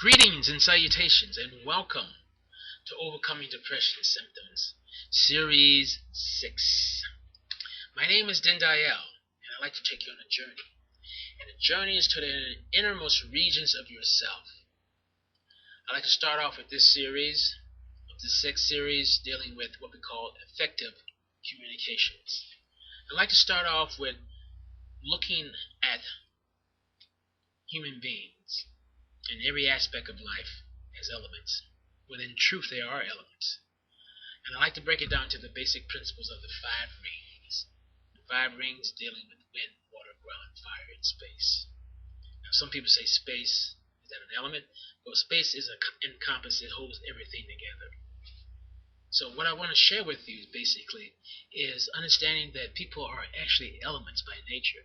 Greetings and salutations, and welcome to Overcoming Depression Symptoms, Series 6. My name is Dendiel, and I'd like to take you on a journey. And the journey is to the innermost regions of yourself. I'd like to start off with this series, of the 6th series, dealing with what we call effective communications. I'd like to start off with looking at human beings in every aspect of life as elements, when in truth they are elements. And I like to break it down to the basic principles of the 5 rings. The 5 rings dealing with wind, water, ground, fire, and space. Now some people say space, is that an element? Well, space is an encompass, it holds everything together. So what I want to share with you basically is understanding that people are actually elements by nature.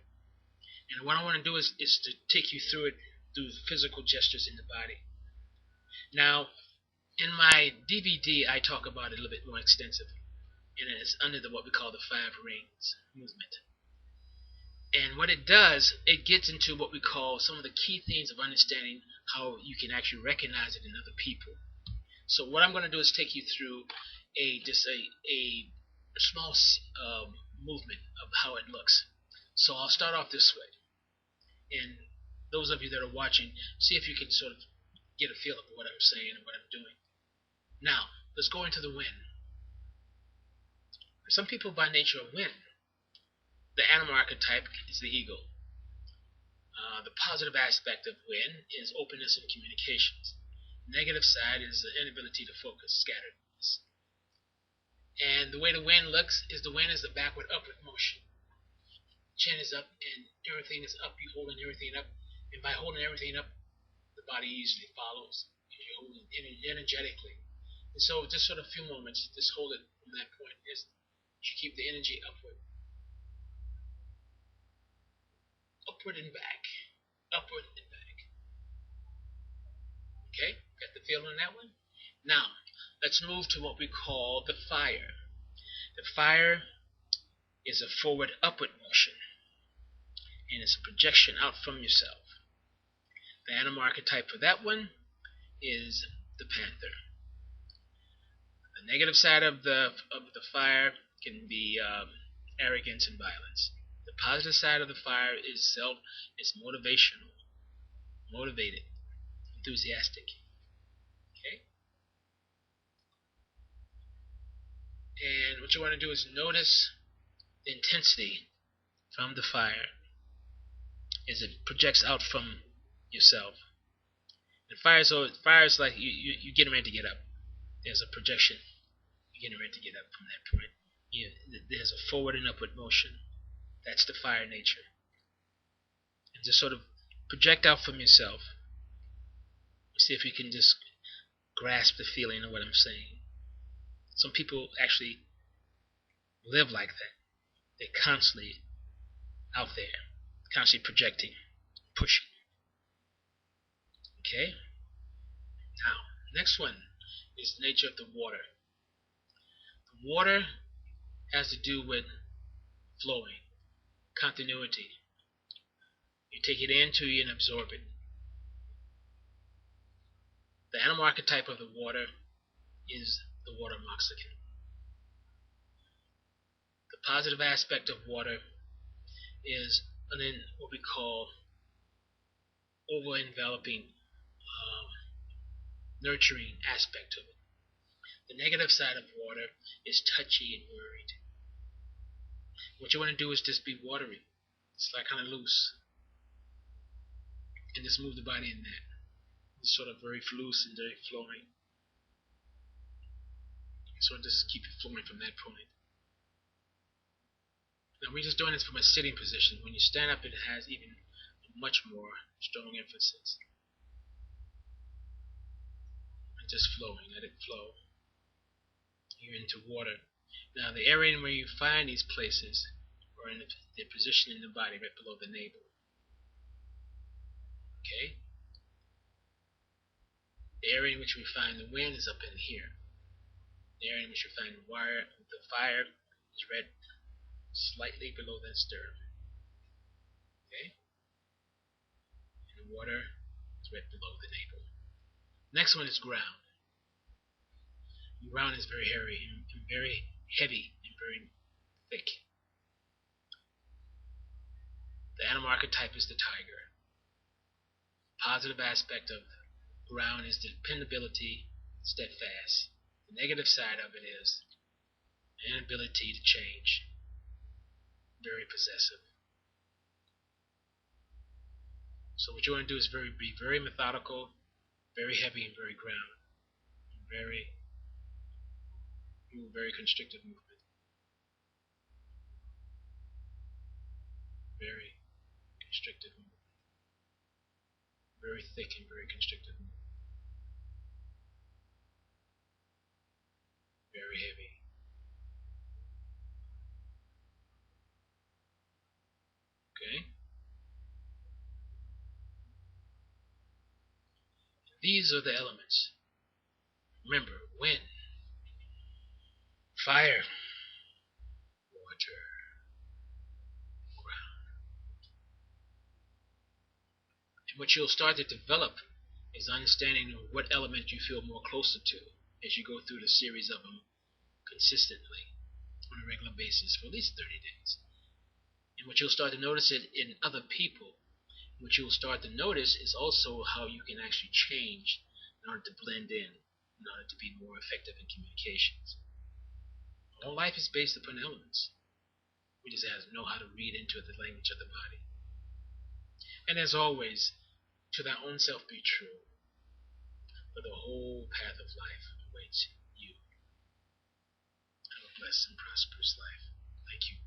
And what I want to do is to take you through it through physical gestures in the body. Now, in my DVD, I talk about it a little bit more extensively, and it's under what we call the 5 rings movement. And what it does, it gets into what we call some of the key things of understanding how you can actually recognize it in other people. So what I'm going to do is take you through a small movement of how it looks. So I'll start off this way. And those of you that are watching, see if you can sort of get a feel of what I'm saying and what I'm doing. Now, let's go into the wind. Some people by nature are wind. The animal archetype is the eagle. The positive aspect of wind is openness and communications. The negative side is the inability to focus, scatteredness. And the way the wind looks is the wind is the backward, upward motion. Chin is up and everything is up. You're holding everything up. And by holding everything up, the body usually follows. You're holding energetically. And so just sort of a few moments, just hold it from that point. As you keep the energy upward. Upward and back. Upward and back. Okay? Got the feel on that one? Now, let's move to what we call the fire. The fire is a forward upward motion. And it's a projection out from yourself. The animal archetype for that one is the panther. The negative side of the fire can be arrogance and violence. The positive side of the fire is motivational, motivated, enthusiastic. Okay? And what you want to do is notice the intensity from the fire as it projects out from yourself. And fire is like you're getting ready to get up. There's a projection. You're getting ready to get up from that point. There's a forward and upward motion. That's the fire nature. And just sort of project out from yourself. See if you can just grasp the feeling of what I'm saying. Some people actually live like that. They're constantly out there, constantly projecting, pushing. Okay? Now, next one is the nature of the water. The water has to do with flowing, continuity. You take it into you and absorb it. The animal archetype of the water is the water moxican. The positive aspect of water is what we call over-enveloping, nurturing aspect of it. The negative side of water is touchy and worried. What you want to do is just be watery. It's like kind of loose. And just move the body in that. It's sort of very loose and very flowing. So just keep it flowing from that point. Now we're just doing this from a sitting position. When you stand up, it has even a much more strong emphasis. And just flowing, let it flow. You're into water. Now the area where you find these places are in the position in the body right below the navel. Okay? The area in which we find the wind is up in here. The area in which we find the fire is right slightly below that sternum. Okay? And the water is right below the navel. Next one is ground. Ground is very hairy and very heavy and very thick. The animal archetype is the tiger. Positive aspect of ground is the dependability, steadfast. The negative side of it is the inability to change, very possessive. So what you want to do is be very methodical, very heavy and very ground, and very constrictive movement, very constrictive movement, very thick and very constrictive movement, very heavy. Okay? These are the elements. Remember, wind, fire, water, ground. And what you'll start to develop is understanding what element you feel more closer to as you go through the series of them consistently on a regular basis for at least 30 days. And what you'll start to notice it in other people. What you'll start to notice is also how you can actually change in order to blend in order to be more effective in communications. All life is based upon elements. We just have to know how to read into the language of the body. And as always, to thy own self be true, for the whole path of life awaits you. Have a blessed and prosperous life. Thank you.